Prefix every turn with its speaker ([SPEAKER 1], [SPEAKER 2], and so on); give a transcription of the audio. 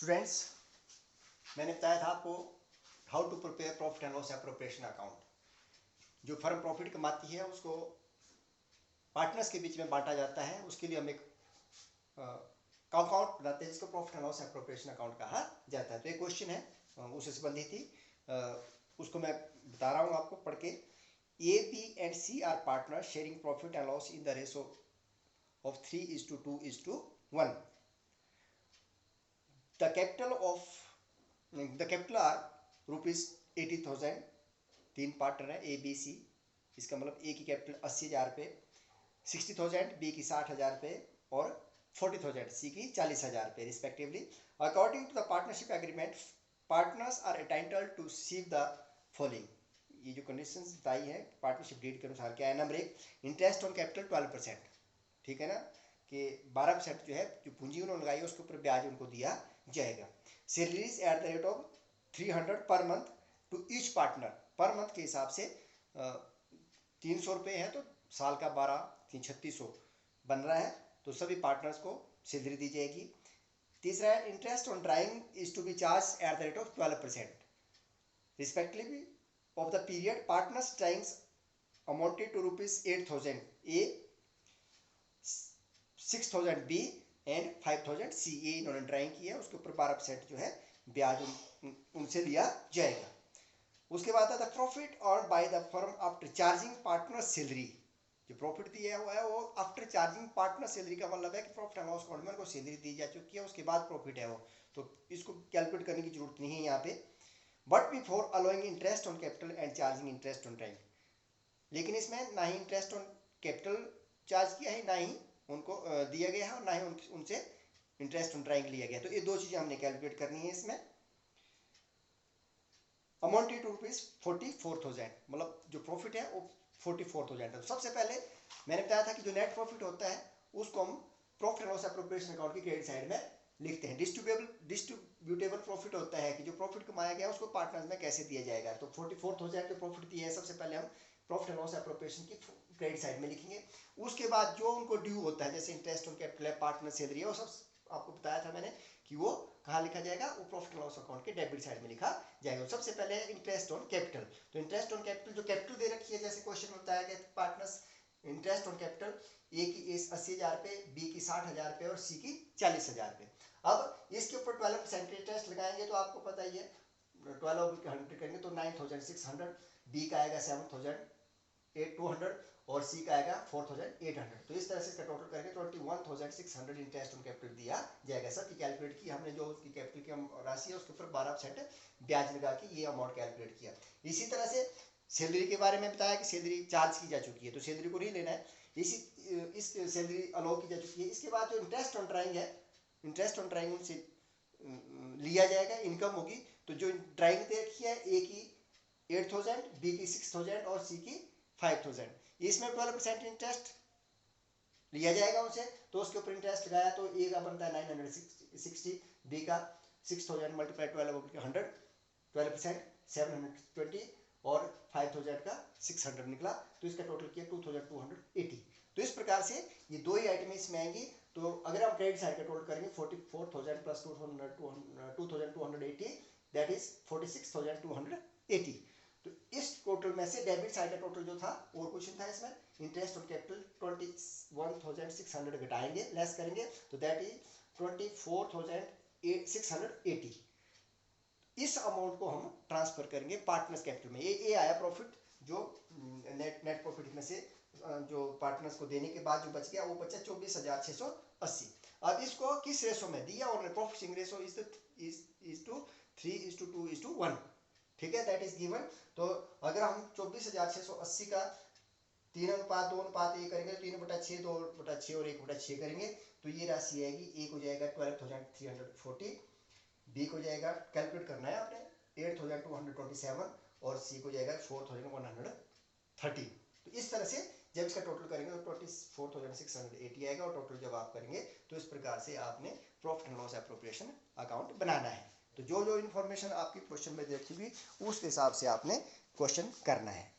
[SPEAKER 1] Students, मैंने बताया था आपको how to prepare profit and loss appropriation account. जो फर्म प्रॉफिट कमाती है उसको पार्टनर्स के बीच में बांटा जाता है, उसके लिए हम एक अकाउंट बनाते हैं जिसको profit and loss appropriation account कहा जाता है। तो एक क्वेश्चन है उससे संबंधित ही, उसको मैं बता रहा हूँ आपको पढ़ के। A, B and C are partner sharing profit and loss in the ratio of 3:2:1। The capital are rupees 80,000। तीन पार्टनर है ए बी सी। इसका मतलब ए की कैपिटल 80,000 रुपये, 60,000 बी की 60,000 रुपये और 40,000 सी की 40,000 रुपये respectively. According to the partnership agreement, partners are entitled to receive the following. ये जो कंडीशंस बताई है पार्टनरशिप डीड के अनुसार क्या है। नंबर एक, इंटरेस्ट ऑन कैपिटल 12%। ठीक है ना, कि 12% जो है जो पूंजी उन्होंने लगाई है उसके ऊपर ब्याज उनको दिया जाएगा। Salaries at the rate of 300 per month to each partner. Per month के हिसाब से 300 रुपये है तो साल का 3600 बन रहा है, तो सभी पार्टनर्स को सैलरी दी जाएगी। तीसरा है, interest on drawing is to be charge at the rate of 12% respectively of the period partners drawings amounted to ₹8,000 A, 6,000 B and 5,000 C. ये इन्होंने ड्राइंग किया, उसके ऊपर 12% जो है ब्याज उनसे लिया जाएगा। उसके बाद आता है प्रॉफिट और by the firm after charging partner salary. जो प्रॉफिट दिया हुआ है वो आफ्टर चार्जिंग पार्टनर सैलरी का मतलब है कि प्रॉफिट एंड लॉस अकाउंट में उनको सैलरी दी जा चुकी है, उसके बाद प्रॉफिट है वो, तो इसको कैलकुलेट करने की जरूरत नहीं है यहाँ पे। But before allowing interest on capital and charging interest on drawing. लेकिन इसमें ना ही इंटरेस्ट ऑन कैपिटल चार्ज किया है, ना ही उनको दिया गया है और ना ही उनसे इंटरेस्ट ऑन ड्राइंग लिया गया। तो ये दो चीजें हमने कैलकुलेट करनी है इसमें। अमाउंटेड टू ₹44,000, मतलब जो प्रॉफिट है वो 44,000 है। सबसे पहले मैंने बताया था कि जो नेट प्रॉफिट होता है उसको हम profit and loss appropriation account की क्रेडिट साइड में लिखते हैं। डिस्ट्रीब्यूटेबल प्रॉफिट होता है कि जो प्रॉफिट कमाया गया उसको पार्टनर्स में कैसे दिया जाएगा। तो 44,000 जो प्रॉफिट दिया है सबसे पहले हम प्रॉफिट एंड लॉस एप्रोप्रिएशन की क्रेडिट साइड में लिखेंगे। उसके बाद जो उनको ड्यू होता है जैसे इंटरेस्ट ऑन कैपिटल है, पार्टनर सैलरी है, वो सब आपको बताया था मैंने कि वो कहाँ लिखा जाएगा, वो प्रॉफिट एंड लॉस अकाउंट के डेबिट साइड में लिखा जाएगा। सबसे पहले इंटरेस्ट ऑन कैपिटल। तो इंटरेस्ट ऑन कैपिटल जो कैपिटल दे रखी है, जैसे क्वेश्चन में बताया गया partners interest on capital A की 80,000 रुपये, बी की 60,000 रुपये और सी की 40,000 रुपये। अब इसके ऊपर 12% इंटरेस्ट लगाएंगे तो आपको पता ही है 12/100 करेंगे तो 9,600, बी का आएगा 7,200 और सी का आएगा 4,800। तो इस तरह से इसका टोटल करेंगे 21,600 इंटरेस्ट ऑन कैपिटल दिया जाएगा। सबकी कैलकुलेट की हमने, जो उसकी कैपिटल की राशि है उसके ऊपर 12% ब्याज लगा के ये अमाउंट कैलकुलेट किया। इसी तरह से सैलरी के बारे में बताया कि सैलरी चार्ज की जा चुकी है तो सैलरी को नहीं लेना है, इस सैलरी अलाउ की जा चुकी है। इसके बाद जो इंटरेस्ट ऑन ड्राइंग है, इंटरेस्ट ऑन ड्राइंग उनसे लिया जाएगा, इनकम होगी। तो जो ड्राइंग दे रखी है ए की 8,000, बी की 6,000 और सी की 5,000, इसमें 12% इंटरेस्ट लिया जाएगा उनसे, तो उसके ऊपर इंटरेस्ट लगाया तो ए का बनता है 960, बी का 6,000 मल्टीप्लाई 12/100, 12% 720 और 5,000 का 600 निकला, तो इसका टोटल किया 2,280। तो इस प्रकार से ये दो ही आइटम इसमें आएंगी। तो अगर हम क्रेडिट साइड का टोटल करेंगे 44,000 प्लस 2,280 दैट इज 46,280। तो इस टोटल में से डेबिट साइड का टोटल जो था, और क्वेश्चन था इसमें, इंटरेस्ट ऑन कैपिटल 21,600 घटाएंगे, लेस करेंगे तो दैट इज 24,680। इस अमाउंट को हम ट्रांसफर करेंगे पार्टनर्स कैपिटल में। ये आया प्रॉफिट, जो नेट प्रॉफिट में से जो पार्टनर्स को देने के बाद जो बच गया वो बचा 24,680। अब इसको किस रेशो में दिया, और profit sharing ratio is to 3:2:1। ठीक है, दैट इज गिवन। तो अगर हम 24,680 का 3:2:1 करेंगे, 3/6, 2/6 और 1/6 करेंगे, तो ये राशि आएगी। ए को जाएगा 12,340, बी को जाएगा, कैलकुलेट करना है आपने, 8,227 और सी को जाएगा 4,130। तो इस तरह से जब इसका टोटल करेंगे तो 24,680 आएगा, और टोटल जब आप करेंगे तो इस प्रकार से आपने profit and loss appropriation account बनाना है। तो जो जो इन्फॉर्मेशन आपकी क्वेश्चन में देखी हुई उस हिसाब से आपने क्वेश्चन करना है।